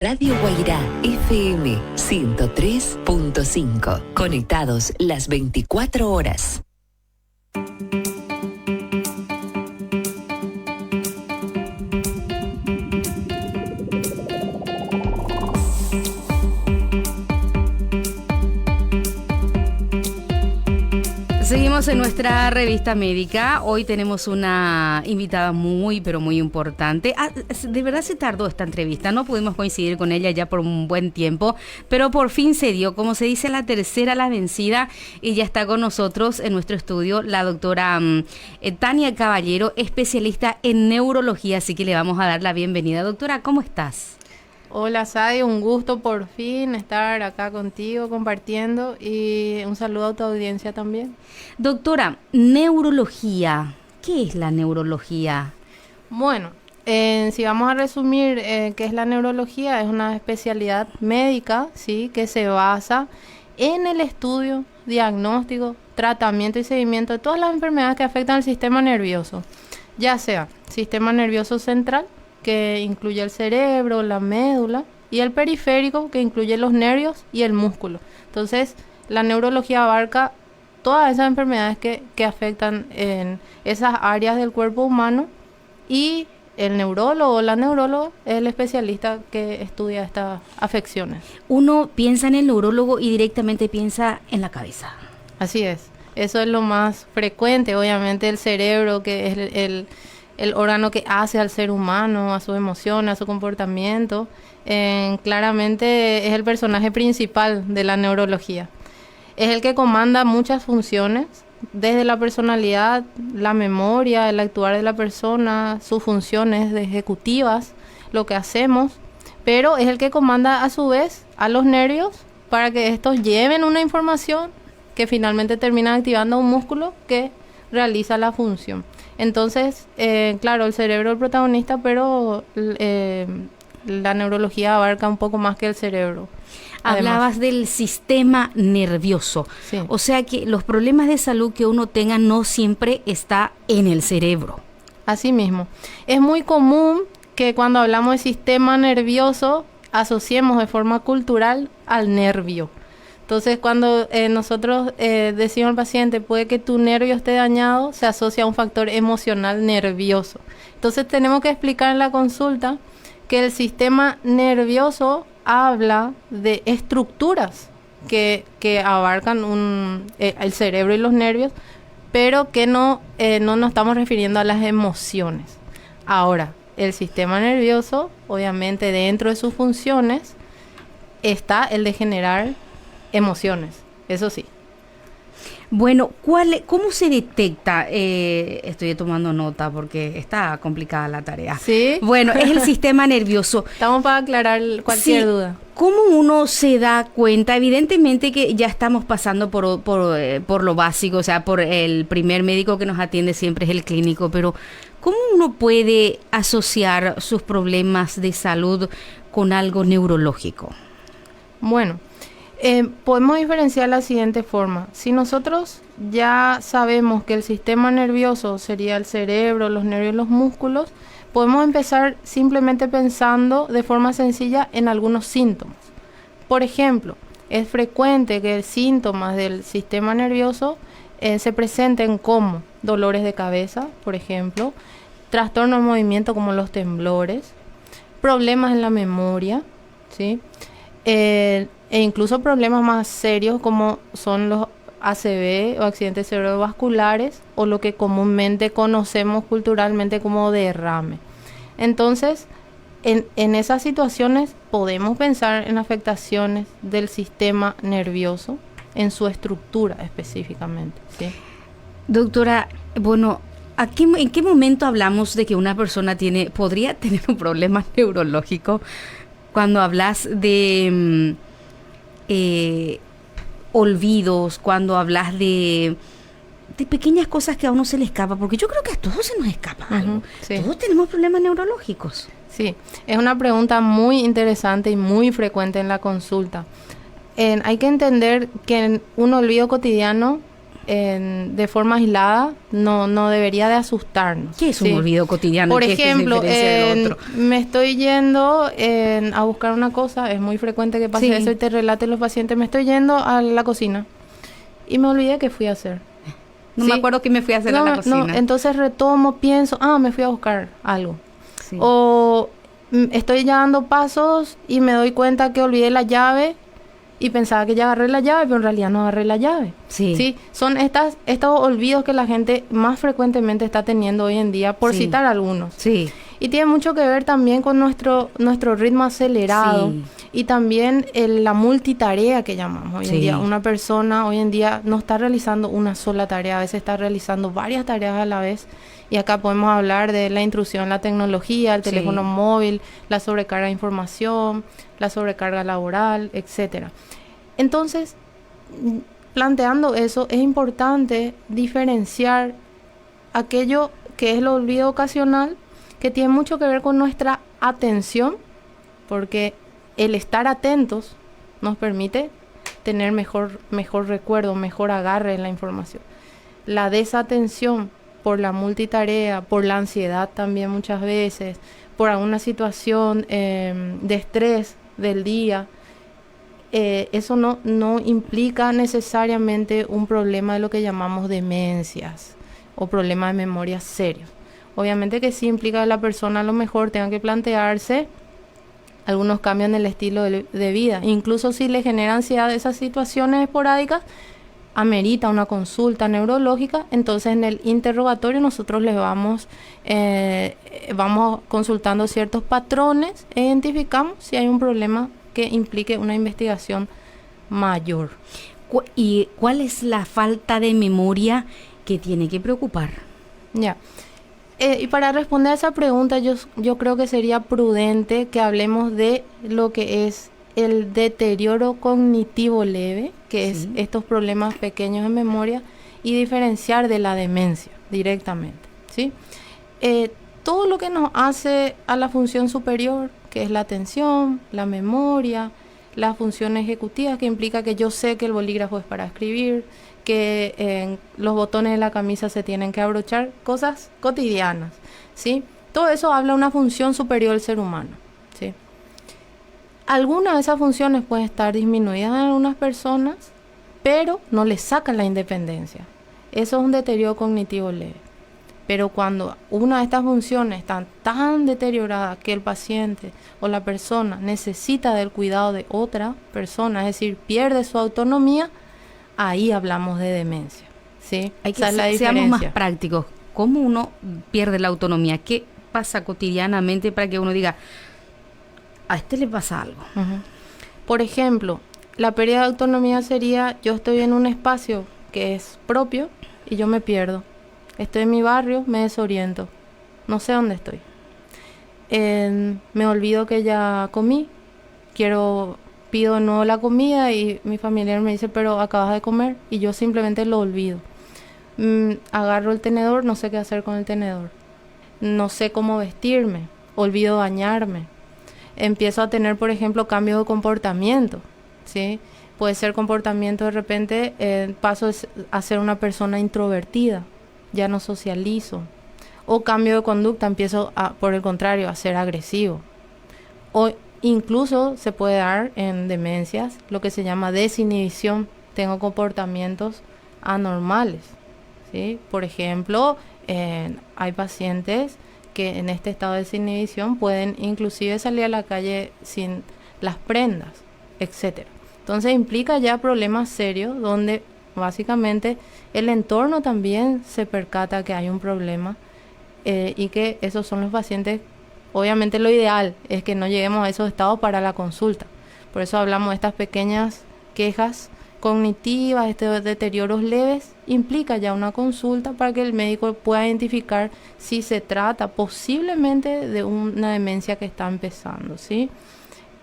Radio Guairá, FM 103.5. Conectados las 24 horas. Seguimos en nuestra revista médica. Hoy tenemos una invitada muy, pero muy importante. De verdad se tardó esta entrevista, no pudimos coincidir con ella ya por un buen tiempo, pero por fin se dio. Como se dice, la tercera la vencida, y ya está con nosotros en nuestro estudio la doctora Tania Caballero, especialista en neurología, así que le vamos a dar la bienvenida. Doctora, ¿cómo estás? Hola Sadi, un gusto por fin estar acá contigo compartiendo, y un saludo a tu audiencia también. Doctora, neurología, ¿qué es la neurología? Bueno, si vamos a resumir qué es la neurología, es una especialidad médica, ¿sí?, que se basa en el estudio, diagnóstico, tratamiento y seguimiento de todas las enfermedades que afectan al sistema nervioso, ya sea sistema nervioso central, que incluye el cerebro, la médula, y el periférico, que incluye los nervios y el músculo. Entonces, la neurología abarca todas esas enfermedades que afectan en esas áreas del cuerpo humano, y el neurólogo o la neuróloga es el especialista que estudia estas afecciones. Uno piensa en el neurólogo y directamente piensa en la cabeza. Así es, eso es lo más frecuente. Obviamente el cerebro, que es el órgano que hace al ser humano, a sus emociones, a su comportamiento, claramente es el personaje principal de la neurología. Es el que comanda muchas funciones, desde la personalidad, la memoria, el actuar de la persona, sus funciones ejecutivas, lo que hacemos, pero es el que comanda a su vez a los nervios para que estos lleven una información que finalmente termina activando un músculo que realiza la función. Entonces, claro, el cerebro es el protagonista, pero la neurología abarca un poco más que el cerebro. Hablabas del sistema nervioso. Sí. O sea que los problemas de salud que uno tenga no siempre está en el cerebro. Así mismo. Es muy común que cuando hablamos de sistema nervioso asociemos de forma cultural al nervio. Entonces, cuando nosotros decimos al paciente, puede que tu nervio esté dañado, se asocia a un factor emocional nervioso. Entonces, tenemos que explicar en la consulta que el sistema nervioso habla de estructuras que abarcan el cerebro y los nervios, pero que no nos estamos refiriendo a las emociones. Ahora, el sistema nervioso, obviamente, dentro de sus funciones, está el de generar emociones, eso sí. Bueno, ¿cómo se detecta? Estoy tomando nota porque está complicada la tarea. Sí. Bueno, es el sistema nervioso. Estamos para aclarar cualquier duda. ¿Cómo uno se da cuenta? Evidentemente que ya estamos pasando por lo básico, o sea, por el primer médico que nos atiende siempre es el clínico, pero ¿cómo uno puede asociar sus problemas de salud con algo neurológico? Bueno, podemos diferenciar de la siguiente forma. Si nosotros ya sabemos que el sistema nervioso sería el cerebro, los nervios y los músculos, podemos empezar simplemente pensando de forma sencilla en algunos síntomas. Por ejemplo, es frecuente que síntomas del sistema nervioso se presenten como dolores de cabeza, por ejemplo, trastornos de movimiento como los temblores, problemas en la memoria, ¿sí?, e incluso problemas más serios como son los ACV o accidentes cerebrovasculares, o lo que comúnmente conocemos culturalmente como derrame. Entonces, en esas situaciones podemos pensar en afectaciones del sistema nervioso, en su estructura específicamente, ¿sí? Doctora, bueno, ¿en qué momento hablamos de que una persona podría tener un problema neurológico? Cuando hablas de olvidos, cuando hablas de pequeñas cosas que a uno se le escapa, porque yo creo que a todos se nos escapa algo. Sí. Todos tenemos problemas neurológicos. Sí, es una pregunta muy interesante y muy frecuente en la consulta. Hay que entender que un olvido cotidiano de forma aislada, no debería de asustarnos. ¿Qué es un olvido cotidiano? Por ¿Qué ejemplo, es del otro? me estoy yendo a buscar una cosa, es muy frecuente que pase eso y te relaten los pacientes, me estoy yendo a la cocina y me olvidé que fui a hacer. No me acuerdo que me fui a hacer a la cocina. No, entonces retomo, pienso, me fui a buscar algo. Sí. O estoy ya dando pasos y me doy cuenta que olvidé la llave y pensaba que ya agarré la llave, pero en realidad no agarré la llave. Sí. Son estos olvidos que la gente más frecuentemente está teniendo hoy en día, por citar algunos. Sí. Y tiene mucho que ver también con nuestro ritmo acelerado y también la multitarea que llamamos hoy en día. Una persona hoy en día no está realizando una sola tarea, a veces está realizando varias tareas a la vez. Y acá podemos hablar de la intrusión en la tecnología, el teléfono móvil, la sobrecarga de información, la sobrecarga laboral, etcétera. Entonces, planteando eso, es importante diferenciar aquello que es el olvido ocasional, que tiene mucho que ver con nuestra atención, porque el estar atentos nos permite tener mejor recuerdo, mejor agarre en la información. La desatención por la multitarea, por la ansiedad también muchas veces, por alguna situación de estrés del día, eso no implica necesariamente un problema de lo que llamamos demencias o problemas de memoria serios. Obviamente que sí implica que la persona a lo mejor tenga que plantearse algunos cambios en el estilo de vida. Incluso si le genera ansiedad esas situaciones esporádicas, amerita una consulta neurológica. Entonces en el interrogatorio nosotros les vamos consultando ciertos patrones e identificamos si hay un problema que implique una investigación mayor. ¿Y cuál es la falta de memoria que tiene que preocupar? Ya. Y para responder a esa pregunta, yo creo que sería prudente que hablemos de lo que es el deterioro cognitivo leve, que es estos problemas pequeños de memoria, y diferenciar de la demencia directamente, ¿sí? Todo lo que nos hace a la función superior, que es la atención, la memoria, la función ejecutiva, que implica que yo sé que el bolígrafo es para escribir, que los botones de la camisa se tienen que abrochar, cosas cotidianas, ¿sí? Todo eso habla de una función superior del ser humano, ¿sí? Algunas de esas funciones pueden estar disminuidas en algunas personas, pero no les sacan la independencia. Eso es un deterioro cognitivo leve. Pero cuando una de estas funciones está tan deteriorada que el paciente o la persona necesita del cuidado de otra persona, es decir, pierde su autonomía, ahí hablamos de demencia, ¿sí? Hay que seamos más prácticos. ¿Cómo uno pierde la autonomía? ¿Qué pasa cotidianamente para que uno diga, a este le pasa algo? Por ejemplo, la pérdida de autonomía sería, yo estoy en un espacio que es propio y yo me pierdo. Estoy en mi barrio, me desoriento. No sé dónde estoy. Me olvido que ya comí. Pido de nuevo la comida y mi familiar me dice, pero acabas de comer. Y yo simplemente lo olvido. Agarro el tenedor, no sé qué hacer con el tenedor. No sé cómo vestirme. Olvido bañarme. Empiezo a tener, por ejemplo, cambios de comportamiento, ¿sí? Puede ser comportamiento de repente, paso a ser una persona introvertida. Ya no socializo, o cambio de conducta, empiezo por el contrario a ser agresivo, o incluso se puede dar en demencias lo que se llama desinhibición, tengo comportamientos anormales, ¿sí? Por ejemplo, hay pacientes que en este estado de desinhibición pueden inclusive salir a la calle sin las prendas, etcétera. Entonces implica ya problemas serios donde básicamente el entorno también se percata que hay un problema y que esos son los pacientes. Obviamente lo ideal es que no lleguemos a esos estados para la consulta. Por eso hablamos de estas pequeñas quejas cognitivas, estos deterioros leves, implica ya una consulta para que el médico pueda identificar si se trata posiblemente de una demencia que está empezando, ¿sí?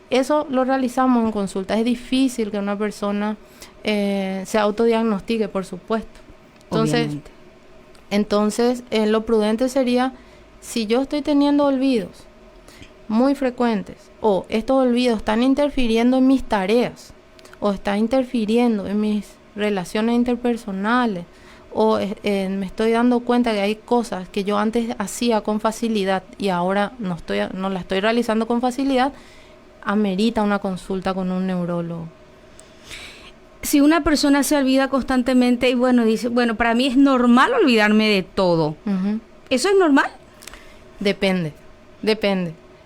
Eso lo realizamos en consulta. Es difícil que una persona se autodiagnostique, por supuesto. Entonces lo prudente sería, si yo estoy teniendo olvidos muy frecuentes, o estos olvidos están interfiriendo en mis tareas, o están interfiriendo en mis relaciones interpersonales, o me estoy dando cuenta que hay cosas que yo antes hacía con facilidad y ahora no la estoy realizando con facilidad, amerita una consulta con un neurólogo. Si una persona se olvida constantemente y bueno, dice, bueno, para mí es normal olvidarme de todo. Ujú. ¿Eso es normal? Depende.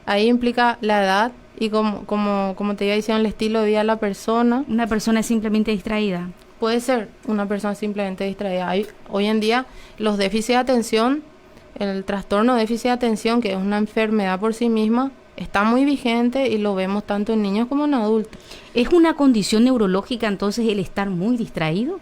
Ahí implica la edad y como te iba diciendo, el estilo de vida de la persona. Una persona es simplemente distraída. Puede ser una persona simplemente distraída. Hoy en día los déficits de atención, el trastorno de déficit de atención, que es una enfermedad por sí misma, está muy vigente y lo vemos tanto en niños como en adultos. ¿Es una condición neurológica entonces el estar muy distraído?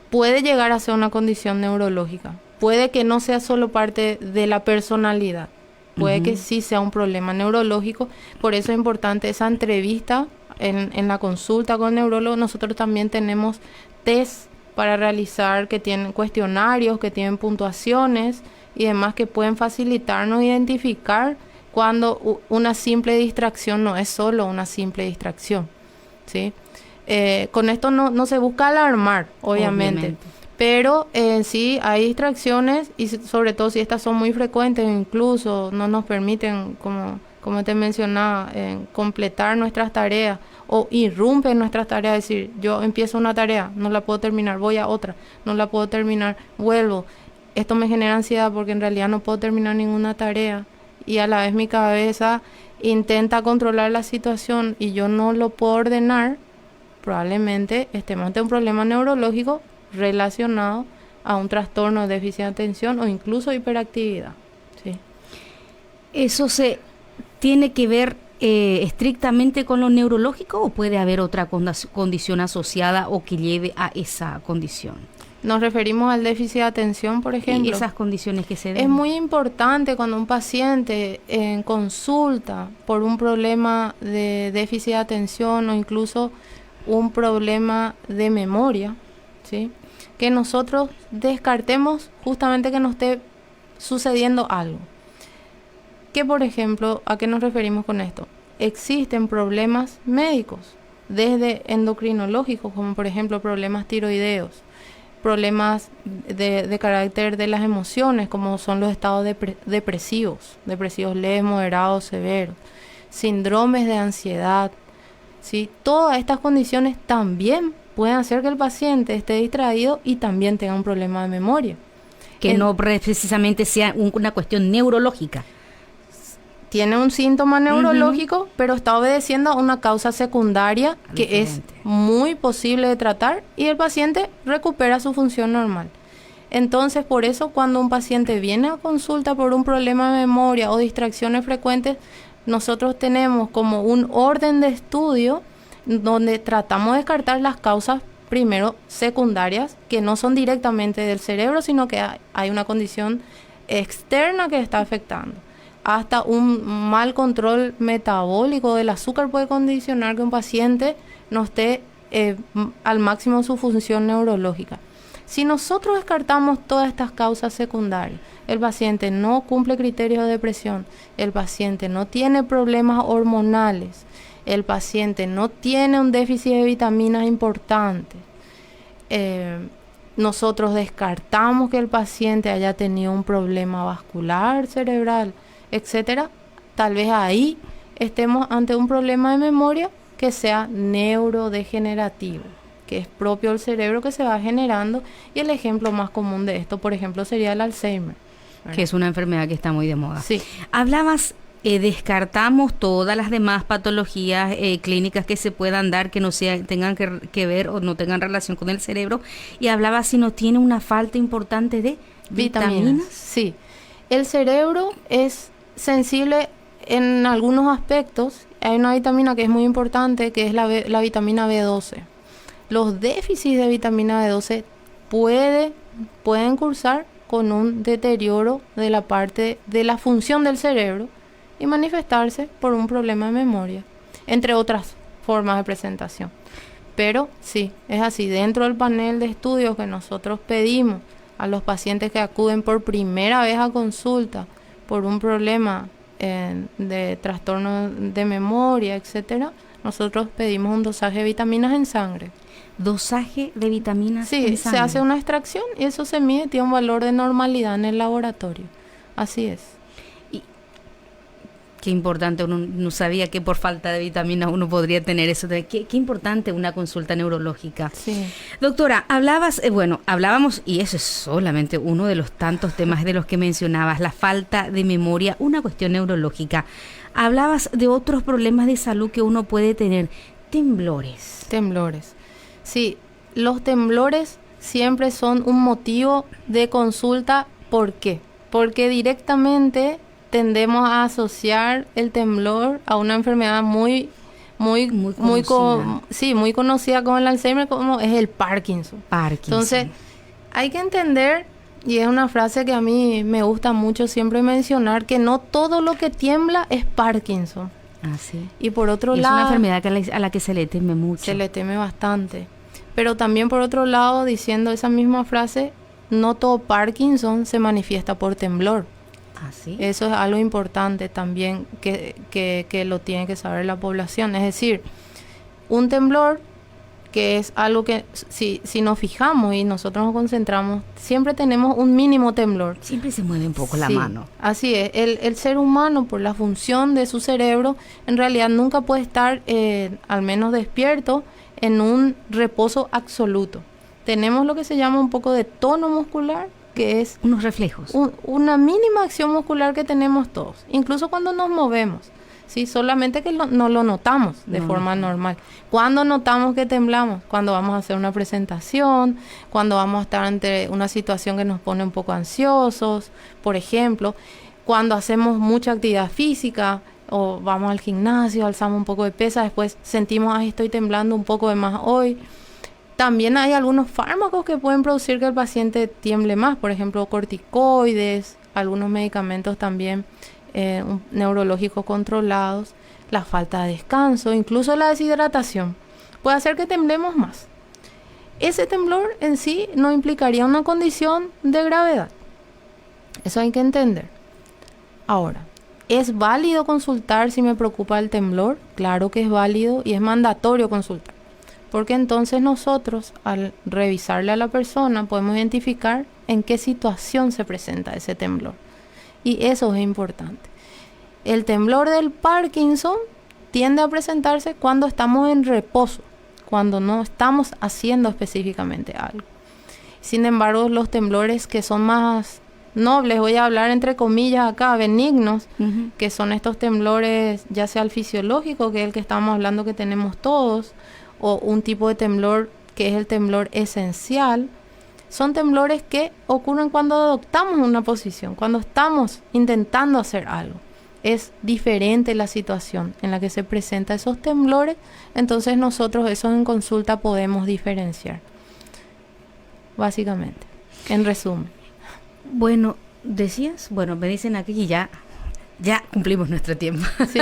Puede llegar a ser una condición neurológica. Puede que no sea solo parte de la personalidad. Puede que sí sea un problema neurológico. Por eso es importante esa entrevista en la consulta con el neurólogo. Nosotros también tenemos test para realizar que tienen cuestionarios, que tienen puntuaciones y demás que pueden facilitarnos identificar cuando una simple distracción no es solo una simple distracción, ¿sí? Con esto no se busca alarmar, obviamente. Pero sí hay distracciones y sobre todo si estas son muy frecuentes, incluso no nos permiten, como te mencionaba, completar nuestras tareas o irrumpen nuestras tareas. Es decir, yo empiezo una tarea, no la puedo terminar, voy a otra, no la puedo terminar, vuelvo. Esto me genera ansiedad porque en realidad no puedo terminar ninguna tarea y a la vez mi cabeza intenta controlar la situación y yo no lo puedo ordenar. Probablemente estemos ante un problema neurológico relacionado a un trastorno de déficit de atención o incluso hiperactividad. ¿Sí? ¿Eso se tiene que ver estrictamente con lo neurológico o puede haber otra condición asociada o que lleve a esa condición? Nos referimos al déficit de atención, por ejemplo. Y esas condiciones que se den. Es muy importante cuando un paciente en consulta por un problema de déficit de atención o incluso un problema de memoria, ¿sí? Que nosotros descartemos justamente que nos esté sucediendo algo. Que por ejemplo, ¿a qué nos referimos con esto? Existen problemas médicos, desde endocrinológicos, como por ejemplo problemas tiroideos, problemas de carácter de las emociones, como son los estados depresivos leves, moderados, severos, síndromes de ansiedad, ¿sí? Todas estas condiciones también pueden hacer que el paciente esté distraído y también tenga un problema de memoria. Que no precisamente sea una cuestión neurológica. Tiene un síntoma neurológico, pero está obedeciendo a una causa secundaria que es muy posible de tratar y el paciente recupera su función normal. Entonces, por eso cuando un paciente viene a consulta por un problema de memoria o distracciones frecuentes, nosotros tenemos como un orden de estudio donde tratamos de descartar las causas primero secundarias que no son directamente del cerebro, sino que hay una condición externa que está afectando. Hasta un mal control metabólico del azúcar puede condicionar que un paciente no esté al máximo su función neurológica. Si nosotros descartamos todas estas causas secundarias, el paciente no cumple criterios de depresión, el paciente no tiene problemas hormonales, el paciente no tiene un déficit de vitaminas importante, nosotros descartamos que el paciente haya tenido un problema vascular cerebral, etcétera, tal vez ahí estemos ante un problema de memoria que sea neurodegenerativo, que es propio del cerebro que se va generando, y el ejemplo más común de esto, por ejemplo, sería el Alzheimer, ¿verdad? Que es una enfermedad que está muy de moda. Sí. Hablabas, descartamos todas las demás patologías clínicas que se puedan dar que no tengan que ver o no tengan relación con el cerebro, y hablabas si no tiene una falta importante de vitaminas. Sí, el cerebro es sensible en algunos aspectos. Hay una vitamina que es muy importante, que es la vitamina B12. Los déficits de vitamina B12 pueden cursar con un deterioro de la parte de la función del cerebro y manifestarse por un problema de memoria, entre otras formas de presentación. Pero sí, es así. Dentro del panel de estudios que nosotros pedimos a los pacientes que acuden por primera vez a consulta por un problema de trastorno de memoria, etcétera, nosotros pedimos un dosaje de vitaminas en sangre. ¿Dosaje de vitaminas Sí, en se sangre? hace una extracción y eso se mide, tiene un valor de normalidad en el laboratorio. Así es. Qué importante, uno no sabía que por falta de vitaminas uno podría tener eso. Qué importante una consulta neurológica. Sí. Doctora, hablábamos, y eso es solamente uno de los tantos temas de los que mencionabas, la falta de memoria, una cuestión neurológica. Hablabas de otros problemas de salud que uno puede tener, temblores. Temblores. Sí, los temblores siempre son un motivo de consulta. ¿Por qué? Porque directamente tendemos a asociar el temblor a una enfermedad muy conocida como el Alzheimer, como es el Parkinson. Entonces, hay que entender, y es una frase que a mí me gusta mucho siempre mencionar, que no todo lo que tiembla es Parkinson. Sí. Y por otro es lado, una enfermedad a la que se le teme mucho. Se le teme bastante. Pero también por otro lado, diciendo esa misma frase, no todo Parkinson se manifiesta por temblor. ¿Sí? Eso es algo importante también que lo tiene que saber la población. Es decir, un temblor, que es algo que si nos fijamos y nosotros nos concentramos, siempre tenemos un mínimo temblor. Siempre se mueve un poco la mano. Así es. El ser humano, por la función de su cerebro, en realidad nunca puede estar, al menos despierto, en un reposo absoluto. Tenemos lo que se llama un poco de tono muscular, que es unos reflejos. Una mínima acción muscular que tenemos todos, incluso cuando nos movemos, ¿sí? Solamente que no lo notamos de forma normal. ¿Cuándo notamos que temblamos? Cuando vamos a hacer una presentación, cuando vamos a estar ante una situación que nos pone un poco ansiosos, por ejemplo, cuando hacemos mucha actividad física o vamos al gimnasio, alzamos un poco de pesa, después sentimos, estoy temblando un poco de más hoy. También hay algunos fármacos que pueden producir que el paciente tiemble más, por ejemplo, corticoides, algunos medicamentos también neurológicos controlados, la falta de descanso, incluso la deshidratación, puede hacer que temblemos más. Ese temblor en sí no implicaría una condición de gravedad. Eso hay que entender. Ahora, ¿es válido consultar si me preocupa el temblor? Claro que es válido y es mandatorio consultar. Porque entonces nosotros, al revisarle a la persona, podemos identificar en qué situación se presenta ese temblor. Y eso es importante. El temblor del Parkinson tiende a presentarse cuando estamos en reposo, cuando no estamos haciendo específicamente algo. Sin embargo, los temblores que son más nobles, voy a hablar entre comillas acá, benignos, que son estos temblores, ya sea el fisiológico, que es el que estamos hablando que tenemos todos, o un tipo de temblor que es el temblor esencial, son temblores que ocurren cuando adoptamos una posición, cuando estamos intentando hacer algo. Es diferente la situación en la que se presentan esos temblores, entonces nosotros eso en consulta podemos diferenciar. Básicamente, en resumen. Bueno, decías, me dicen aquí que ya cumplimos nuestro tiempo. Sí.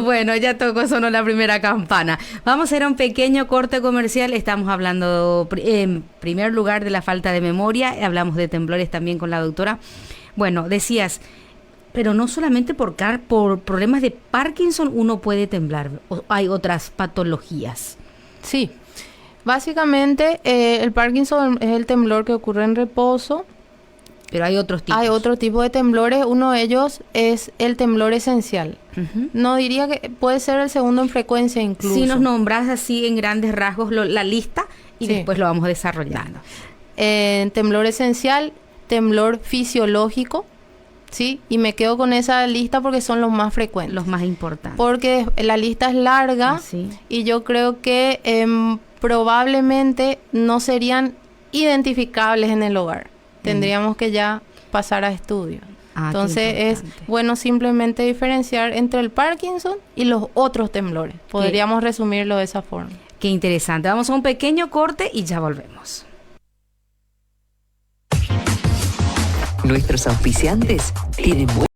Bueno, ya sonó la primera campana. Vamos a hacer un pequeño corte comercial. Estamos hablando en primer lugar de la falta de memoria. Hablamos de temblores también con la doctora. Bueno, decías, pero no solamente por problemas de Parkinson uno puede temblar. ¿O hay otras patologías? Sí. Básicamente, el Parkinson es el temblor que ocurre en reposo. Pero hay otros tipos. Hay otro tipo de temblores. Uno de ellos es el temblor esencial. No diría que puede ser el segundo en frecuencia incluso. Si nos nombras así en grandes rasgos la lista y después lo vamos desarrollando. Temblor esencial, temblor fisiológico, ¿sí? Y me quedo con esa lista porque son los más frecuentes. Los más importantes. Porque la lista es larga y yo creo que probablemente no serían identificables en el hogar. Tendríamos que ya pasar a estudio. Entonces es bueno simplemente diferenciar entre el Parkinson y los otros temblores. Podríamos resumirlo de esa forma. Qué interesante. Vamos a un pequeño corte y ya volvemos. Nuestros auspiciantes tienen